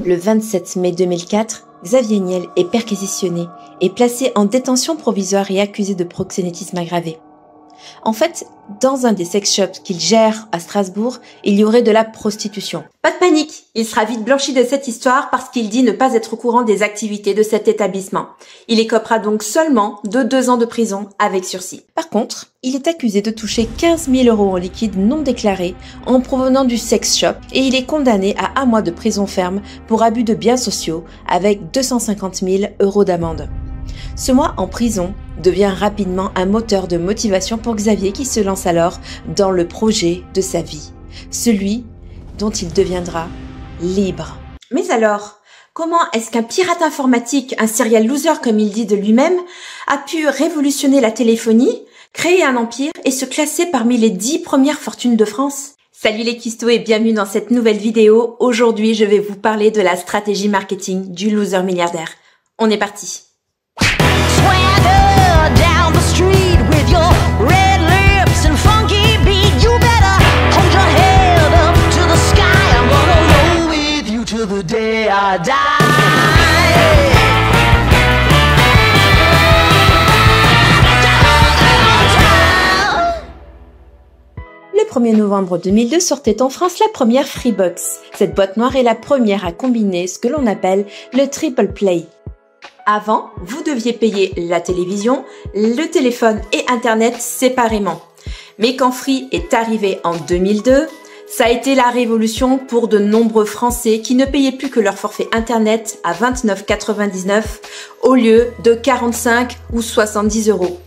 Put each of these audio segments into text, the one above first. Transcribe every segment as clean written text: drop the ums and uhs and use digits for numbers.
Le 27 mai 2004, Xavier Niel est perquisitionné et placé en détention provisoire et accusé de proxénétisme aggravé. En fait, dans un des sex shops qu'il gère à Strasbourg, il y aurait de la prostitution. Pas de panique, il sera vite blanchi de cette histoire parce qu'il dit ne pas être au courant des activités de cet établissement. Il écopera donc seulement de 2 ans de prison avec sursis. Par contre, il est accusé de toucher 15 000 € en liquide non déclaré en provenant du sex shop et il est condamné à 1 mois de prison ferme pour abus de biens sociaux avec 250 000 € d'amende. Ce mois en prison devient rapidement un moteur de motivation pour Xavier qui se lance alors dans le projet de sa vie, celui dont il deviendra libre. Mais alors, comment est-ce qu'un pirate informatique, un serial loser comme il dit de lui-même, a pu révolutionner la téléphonie, créer un empire et se classer parmi les 10 premières fortunes de France ? Salut les cuistots et bienvenue dans cette nouvelle vidéo. Aujourd'hui, je vais vous parler de la stratégie marketing du loser milliardaire. On est parti. Swagger down the street with your red lips and funky beat. You better hold your head up to the sky. I'm gonna roll with you till the day I die. Le 1er novembre 2002 sortait en France la première Freebox. Cette boîte noire est la première à combiner ce que l'on appelle le triple play. Avant, vous deviez payer la télévision, le téléphone et Internet séparément. Mais quand Free est arrivé en 2002, ça a été la révolution pour de nombreux Français qui ne payaient plus que leur forfait Internet à 29,99 € au lieu de 45 ou 70 €.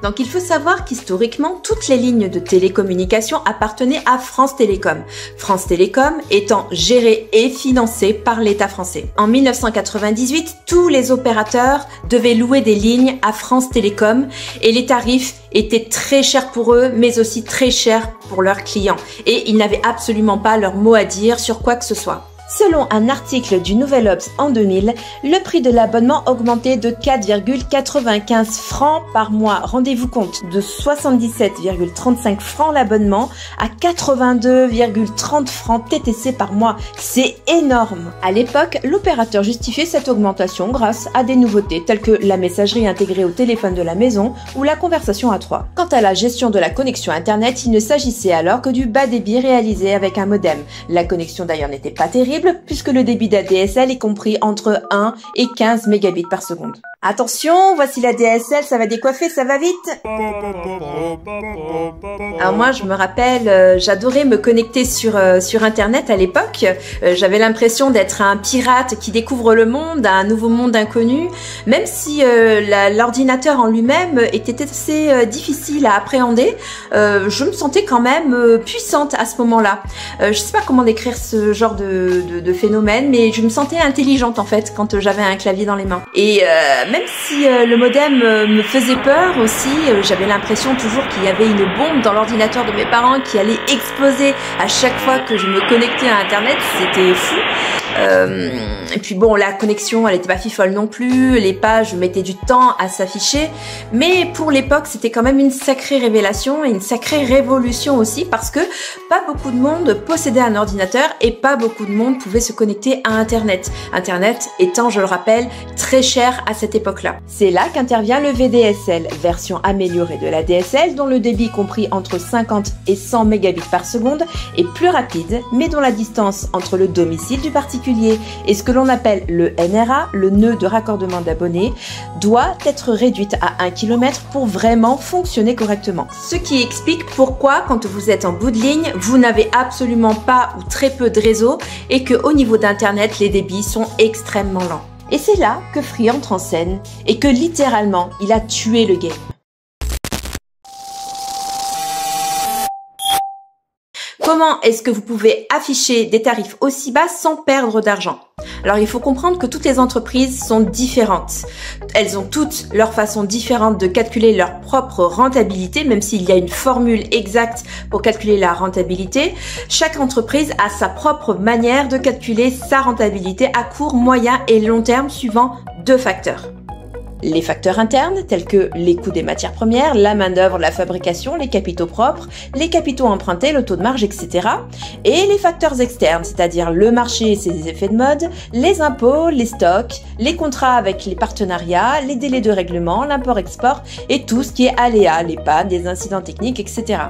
Donc il faut savoir qu'historiquement, toutes les lignes de télécommunication appartenaient à France Télécom. France Télécom étant gérée et financée par l'État français. En 1998, tous les opérateurs devaient louer des lignes à France Télécom et les tarifs étaient très chers pour eux, mais aussi très chers pour leurs clients. Et ils n'avaient absolument pas leur mot à dire sur quoi que ce soit. Selon un article du Nouvel Obs en 2000, le prix de l'abonnement augmentait de 4,95 francs par mois. Rendez-vous compte, de 77,35 francs l'abonnement à 82,30 francs TTC par mois. C'est énorme! À l'époque, l'opérateur justifiait cette augmentation grâce à des nouveautés telles que la messagerie intégrée au téléphone de la maison ou la conversation à 3. Quant à la gestion de la connexion Internet, il ne s'agissait alors que du bas débit réalisé avec un modem. La connexion d'ailleurs n'était pas terrible, puisque le débit d'ADSL est compris entre 1 et 15 mégabits par seconde. Attention, voici la DSL, ça va décoiffer, ça va vite. Alors moi, je me rappelle, j'adorais me connecter sur Internet à l'époque. J'avais l'impression d'être un pirate qui découvre le monde, un nouveau monde inconnu, même si l'ordinateur en lui-même était assez difficile à appréhender. Je me sentais quand même puissante à ce moment-là. Je sais pas comment décrire ce genre de phénomène, mais je me sentais intelligente en fait quand j'avais un clavier dans les mains. Et même si le modem me faisait peur aussi, j'avais l'impression toujours qu'il y avait une bombe dans l'ordinateur de mes parents qui allait exploser à chaque fois que je me connectais à Internet. C'était fou. Et puis bon, la connexion, elle était pas fifole non plus. Les pages mettaient du temps à s'afficher. Mais pour l'époque, c'était quand même une sacrée révélation et une sacrée révolution aussi parce que pas beaucoup de monde possédait un ordinateur et pas beaucoup de monde pouvait se connecter à Internet. Internet étant, je le rappelle, très cher à cette époque-là. C'est là qu'intervient le VDSL, version améliorée de la DSL dont le débit compris entre 50 et 100 mégabits par seconde est plus rapide, mais dont la distance entre le domicile du particulier et ce que l'on appelle le NRA, le nœud de raccordement d'abonnés, doit être réduite à 1 km pour vraiment fonctionner correctement. Ce qui explique pourquoi, quand vous êtes en bout de ligne, vous n'avez absolument pas ou très peu de réseau et que au niveau d'Internet, les débits sont extrêmement lents. Et c'est là que Free entre en scène et que littéralement, il a tué le game. Comment est-ce que vous pouvez afficher des tarifs aussi bas sans perdre d'argent? Alors il faut comprendre que toutes les entreprises sont différentes. Elles ont toutes leur façon différente de calculer leur propre rentabilité, même s'il y a une formule exacte pour calculer la rentabilité. Chaque entreprise a sa propre manière de calculer sa rentabilité à court, moyen et long terme suivant 2 facteurs. Les facteurs internes, tels que les coûts des matières premières, la main-d'œuvre, la fabrication, les capitaux propres, les capitaux empruntés, le taux de marge, etc. Et les facteurs externes, c'est-à-dire le marché et ses effets de mode, les impôts, les stocks, les contrats avec les partenariats, les délais de règlement, l'import-export et tout ce qui est aléas, les pannes, les incidents techniques, etc.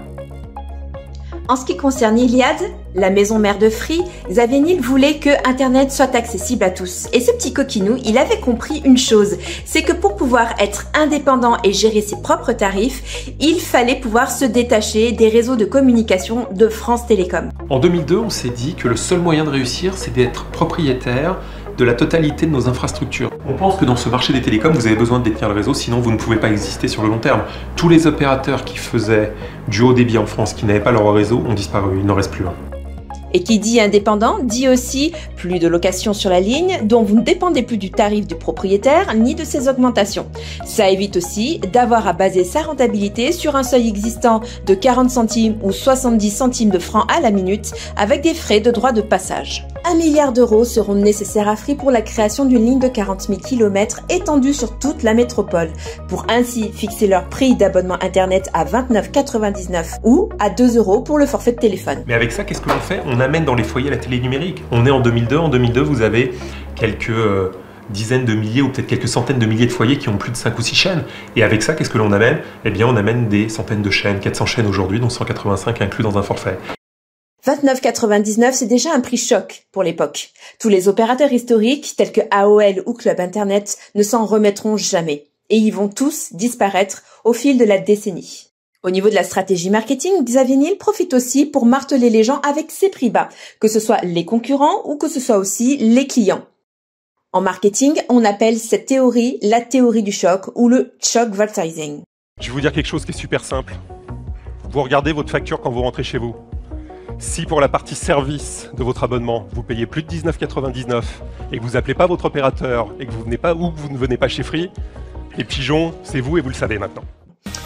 En ce qui concerne Iliad, la maison mère de Free, Xavier Niel voulait que Internet soit accessible à tous. Et ce petit coquinou, il avait compris une chose, c'est que pour pouvoir être indépendant et gérer ses propres tarifs, il fallait pouvoir se détacher des réseaux de communication de France Télécom. En 2002, on s'est dit que le seul moyen de réussir, c'est d'être propriétaire de la totalité de nos infrastructures. On pense que dans ce marché des télécoms, vous avez besoin de détenir le réseau, sinon vous ne pouvez pas exister sur le long terme. Tous les opérateurs qui faisaient du haut débit en France, qui n'avaient pas leur réseau, ont disparu, il n'en reste plus un. Et qui dit indépendant, dit aussi plus de location sur la ligne, dont vous ne dépendez plus du tarif du propriétaire ni de ses augmentations. Ça évite aussi d'avoir à baser sa rentabilité sur un seuil existant de 40 centimes ou 70 centimes de francs à la minute, avec des frais de droit de passage. 1 milliard d'euros seront nécessaires à Free pour la création d'une ligne de 40 000 km étendue sur toute la métropole, pour ainsi fixer leur prix d'abonnement internet à 29,99 ou à 2 € pour le forfait de téléphone. Mais avec ça, qu'est-ce que l'on fait? On amène dans les foyers la télé numérique. On est en 2002. En 2002, vous avez quelques dizaines de milliers ou peut-être quelques centaines de milliers de foyers qui ont plus de 5 ou 6 chaînes. Et avec ça, qu'est-ce que l'on amène? Eh bien, on amène des centaines de chaînes, 400 chaînes aujourd'hui, dont 185 inclus dans un forfait. 29,99 c'est déjà un prix choc pour l'époque. Tous les opérateurs historiques, tels que AOL ou Club Internet, ne s'en remettront jamais. Et ils vont tous disparaître au fil de la décennie. Au niveau de la stratégie marketing, Xavier Niel profite aussi pour marteler les gens avec ses prix bas, que ce soit les concurrents ou que ce soit aussi les clients. En marketing, on appelle cette théorie la théorie du choc ou le choc-advertising. Je vais vous dire quelque chose qui est super simple. Vous regardez votre facture quand vous rentrez chez vous. Si pour la partie service de votre abonnement, vous payez plus de 19,99 et que vous appelez pas votre opérateur et que vous venez pas ou que vous ne venez pas chez Free, les pigeons, c'est vous et vous le savez maintenant.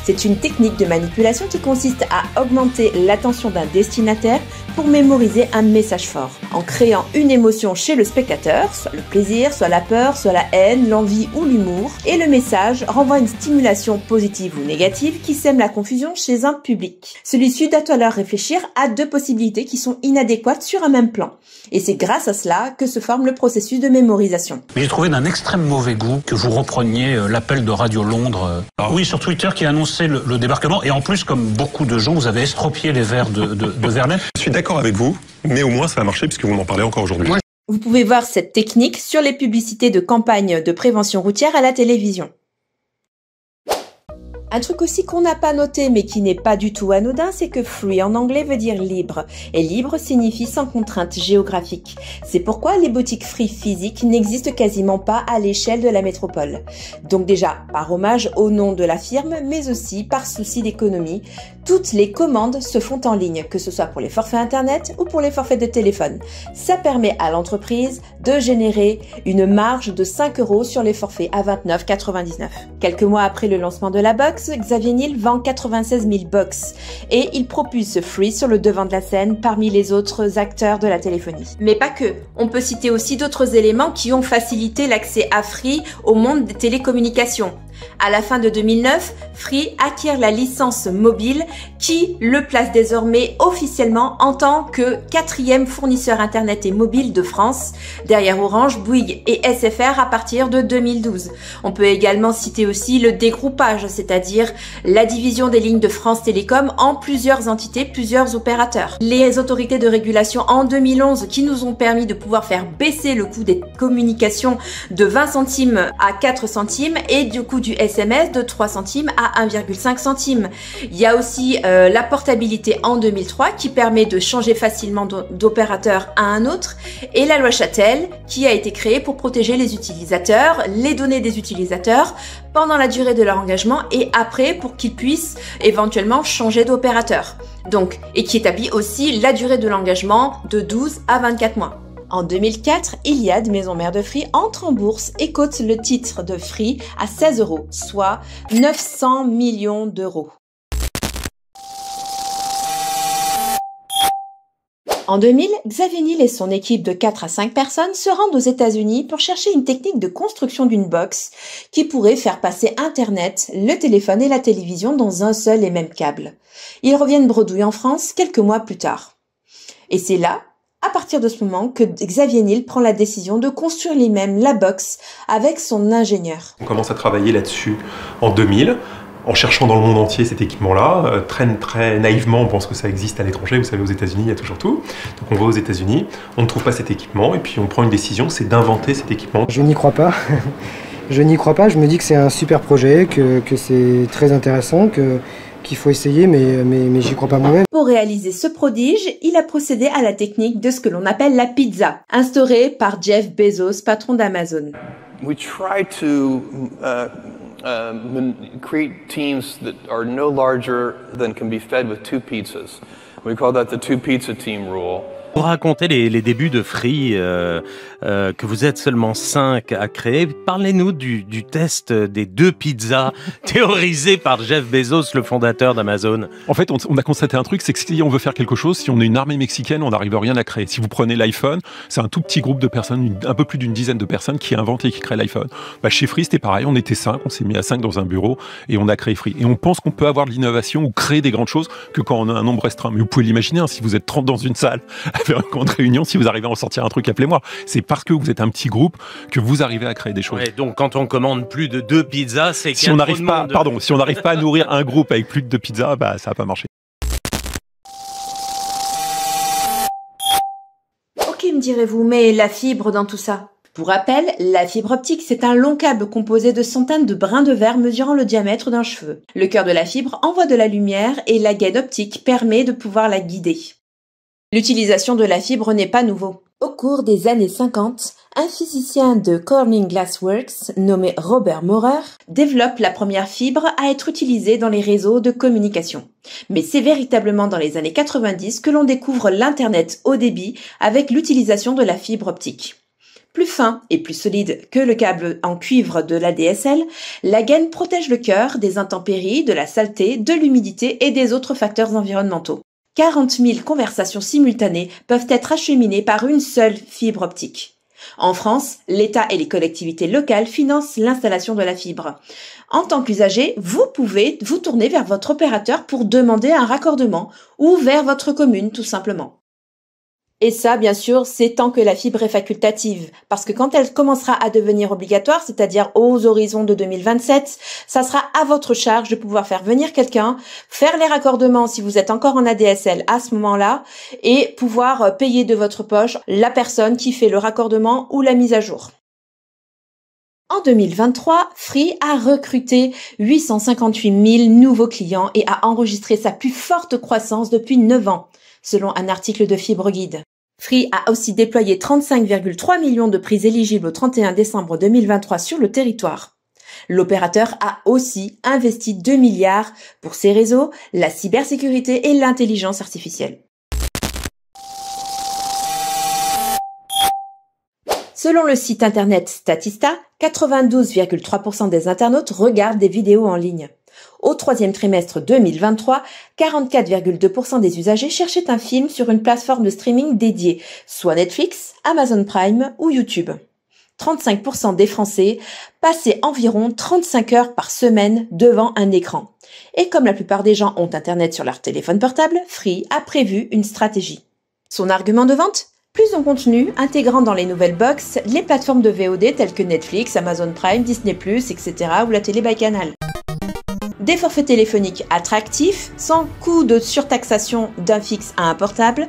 C'est une technique de manipulation qui consiste à augmenter l'attention d'un destinataire pour mémoriser un message fort, en créant une émotion chez le spectateur, soit le plaisir, soit la peur, soit la haine, l'envie ou l'humour, et le message renvoie une stimulation positive ou négative qui sème la confusion chez un public. Celui-ci doit alors réfléchir à deux possibilités qui sont inadéquates sur un même plan. Et c'est grâce à cela que se forme le processus de mémorisation. J'ai trouvé d'un extrême mauvais goût que vous repreniez l'appel de Radio Londres. Oui, sur Twitter, qui annonçait le débarquement. Et en plus, comme beaucoup de gens, vous avez estropié les vers de Verlaine. Je suis d'accord avec vous, mais au moins ça a marché puisque vous m'en parlez encore aujourd'hui. Vous pouvez voir cette technique sur les publicités de campagne de prévention routière à la télévision. Un truc aussi qu'on n'a pas noté mais qui n'est pas du tout anodin, c'est que free en anglais veut dire libre. Et libre signifie sans contrainte géographique. C'est pourquoi les boutiques free physiques n'existent quasiment pas à l'échelle de la métropole. Donc déjà, par hommage au nom de la firme, mais aussi par souci d'économie, toutes les commandes se font en ligne, que ce soit pour les forfaits internet ou pour les forfaits de téléphone. Ça permet à l'entreprise de générer une marge de 5 € sur les forfaits à 29,99. Quelques mois après le lancement de la box, Xavier Niel vend 96 000 box et il propulse Free sur le devant de la scène parmi les autres acteurs de la téléphonie. Mais pas que, on peut citer aussi d'autres éléments qui ont facilité l'accès à Free au monde des télécommunications. À la fin de 2009, Free acquiert la licence mobile qui le place désormais officiellement en tant que 4e fournisseur internet et mobile de France, derrière Orange, Bouygues et SFR à partir de 2012. On peut également citer aussi le dégroupage, c'est-à-dire la division des lignes de France Télécom en plusieurs entités, plusieurs opérateurs. Les autorités de régulation en 2011 qui nous ont permis de pouvoir faire baisser le coût des communications de 20 centimes à 4 centimes et du coût du SMS de 3 centimes à 1,5 centime. Il y a aussi la portabilité en 2003 qui permet de changer facilement d'opérateur à un autre et la loi Châtel qui a été créée pour protéger les utilisateurs, les données des utilisateurs pendant la durée de leur engagement et après pour qu'ils puissent éventuellement changer d'opérateur. Donc, et qui établit aussi la durée de l'engagement de 12 à 24 mois. En 2004, Iliad, maison mère de Free, entre en bourse et cote le titre de Free à 16 €, soit 900 millions d'euros. En 2000, Xavier Niel et son équipe de 4 à 5 personnes se rendent aux États-Unis pour chercher une technique de construction d'une box qui pourrait faire passer Internet, le téléphone et la télévision dans un seul et même câble. Ils reviennent bredouille en France quelques mois plus tard. Et c'est là, à partir de ce moment, que Xavier Niel prend la décision de construire lui-même la box avec son ingénieur. On commence à travailler là-dessus en 2000. En cherchant dans le monde entier cet équipement-là, très naïvement, on pense que ça existe à l'étranger. Vous savez, aux États-Unis, il y a toujours tout. Donc on va aux États-Unis, on ne trouve pas cet équipement, et puis on prend une décision, c'est d'inventer cet équipement. Je n'y crois pas. Je n'y crois pas. Je me dis que c'est un super projet, que c'est très intéressant, qu'il faut essayer, mais j'y crois pas moi-même. Pour réaliser ce prodige, il a procédé à la technique de ce que l'on appelle la pizza, instaurée par Jeff Bezos, patron d'Amazon. We try to create teams that are no larger than can be fed with 2 pizzas. We call that the 2 pizza team rule. Vous racontez les débuts de Free, que vous êtes seulement 5 à créer. Parlez-nous du test des 2 pizzas théorisé par Jeff Bezos, le fondateur d'Amazon. En fait, on a constaté un truc, c'est que si on veut faire quelque chose, si on est une armée mexicaine, on n'arrive à rien à créer. Si vous prenez l'iPhone, c'est un tout petit groupe de personnes, un peu plus d'une dizaine de personnes qui inventent et qui créent l'iPhone. Chez Free, c'était pareil, on était 5, on s'est mis à 5 dans un bureau et on a créé Free. Et on pense qu'on peut avoir de l'innovation ou créer des grandes choses que quand on a un nombre restreint. Mais vous pouvez l'imaginer, si vous êtes 30 dans une salle, faire une grande réunion, si vous arrivez à en sortir un truc, appelez-moi. C'est parce que vous êtes un petit groupe que vous arrivez à créer des choses. Ouais, donc quand on commande plus de 2 pizzas, c'est qu'il y a trop de monde. Si on n'arrive pas à nourrir un groupe avec plus de 2 pizzas, ça va pas marcher. Ok, me direz-vous, mais la fibre dans tout ça? Pour rappel, la fibre optique, c'est un long câble composé de centaines de brins de verre mesurant le diamètre d'un cheveu. Le cœur de la fibre envoie de la lumière et la gaine optique permet de pouvoir la guider. L'utilisation de la fibre n'est pas nouveau. Au cours des années 50, un physicien de Corning Glass Works, nommé Robert Maurer, développe la première fibre à être utilisée dans les réseaux de communication. Mais c'est véritablement dans les années 90 que l'on découvre l'Internet haut débit avec l'utilisation de la fibre optique. Plus fin et plus solide que le câble en cuivre de l'ADSL, la gaine protège le cœur des intempéries, de la saleté, de l'humidité et des autres facteurs environnementaux. 40 000 conversations simultanées peuvent être acheminées par une seule fibre optique. En France, l'État et les collectivités locales financent l'installation de la fibre. En tant qu'usager, vous pouvez vous tourner vers votre opérateur pour demander un raccordement ou vers votre commune tout simplement. Et ça, bien sûr, c'est tant que la fibre est facultative, parce que quand elle commencera à devenir obligatoire, c'est-à-dire aux horizons de 2027, ça sera à votre charge de pouvoir faire venir quelqu'un, faire les raccordements si vous êtes encore en ADSL à ce moment-là, et pouvoir payer de votre poche la personne qui fait le raccordement ou la mise à jour. En 2023, Free a recruté 858 000 nouveaux clients et a enregistré sa plus forte croissance depuis 9 ans. Selon un article de Fibre Guide. Free a aussi déployé 35,3 millions de prises éligibles au 31 décembre 2023 sur le territoire. L'opérateur a aussi investi 2 milliards pour ses réseaux, la cybersécurité et l'intelligence artificielle. Selon le site internet Statista, 92,3% des internautes regardent des vidéos en ligne. Au troisième trimestre 2023, 44,2% des usagers cherchaient un film sur une plateforme de streaming dédiée, soit Netflix, Amazon Prime ou YouTube. 35% des Français passaient environ 35 heures par semaine devant un écran. Et comme la plupart des gens ont Internet sur leur téléphone portable, Free a prévu une stratégie. Son argument de vente ? Plus en contenu, intégrant dans les nouvelles box les plateformes de VOD telles que Netflix, Amazon Prime, Disney+, etc. ou la télé by canal. Des forfaits téléphoniques attractifs, sans coût de surtaxation d'un fixe à un portable,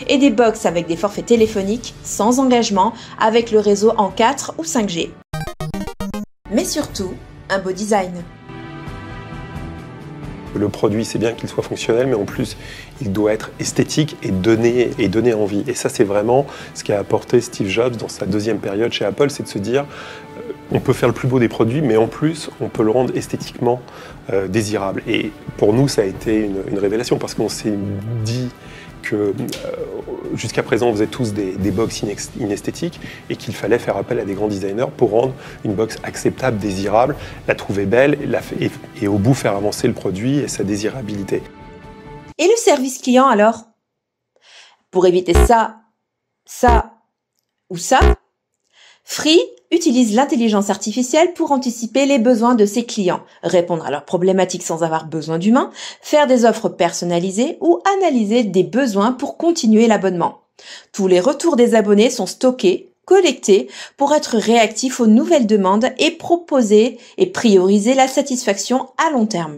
et des box avec des forfaits téléphoniques sans engagement avec le réseau en 4 ou 5G. Mais surtout, un beau design. Le produit, c'est bien qu'il soit fonctionnel, mais en plus, il doit être esthétique et donner envie. Et ça, c'est vraiment ce qu'a apporté Steve Jobs dans sa deuxième période chez Apple, c'est de se dire on peut faire le plus beau des produits, mais en plus, on peut le rendre esthétiquement désirable. Et pour nous, ça a été une révélation, parce qu'on s'est dit que jusqu'à présent, on faisait tous des box inesthétiques et qu'il fallait faire appel à des grands designers pour rendre une box acceptable, désirable, la trouver belle et au bout faire avancer le produit et sa désirabilité. Et le service client alors ? Pour éviter ça, ça ou ça, Free utilise l'intelligence artificielle pour anticiper les besoins de ses clients, répondre à leurs problématiques sans avoir besoin d'humains, faire des offres personnalisées ou analyser des besoins pour continuer l'abonnement. Tous les retours des abonnés sont stockés, collectés pour être réactifs aux nouvelles demandes et proposer et prioriser la satisfaction à long terme.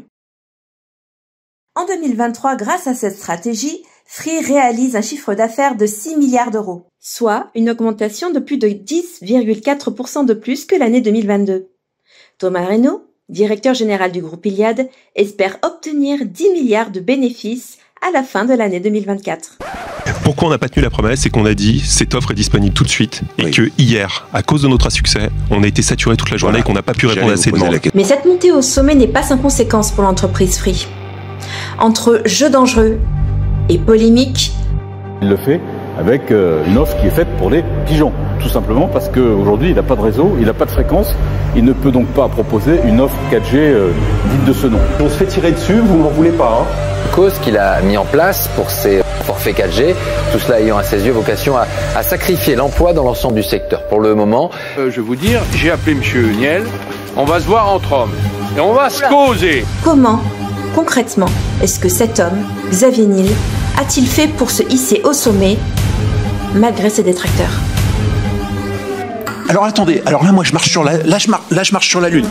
En 2023, grâce à cette stratégie, Free réalise un chiffre d'affaires de 6 milliards d'euros, soit une augmentation de plus de 10,4% de plus que l'année 2022. Thomas Reynaud, directeur général du groupe Iliad, espère obtenir 10 milliards de bénéfices à la fin de l'année 2024. Pourquoi on n'a pas tenu la promesse? C'est qu'on a dit cette offre est disponible tout de suite et que hier, à cause de notre succès, on a été saturé toute la journée et qu'on n'a pas pu répondre à ces demandes. Mais cette montée au sommet n'est pas sans conséquence pour l'entreprise Free. Entre jeux dangereux et polémiques, il le fait avec une offre qui est faite pour les pigeons, tout simplement parce qu'aujourd'hui il n'a pas de réseau, il n'a pas de fréquence, il ne peut donc pas proposer une offre 4G digne de ce nom. On se fait tirer dessus, vous m'en voulez pas, hein? Cause qu'il a mis en place pour ses forfaits 4G, tout cela ayant à ses yeux vocation à sacrifier l'emploi dans l'ensemble du secteur. Pour le moment, je vais vous dire, j'ai appelé Monsieur Niel, on va se voir entre hommes et on va se causer. Comment, concrètement, est-ce que cet homme, Xavier Niel, a-t-il fait pour se hisser au sommet malgré ses détracteurs? Alors attendez, alors là moi je marche sur la lune.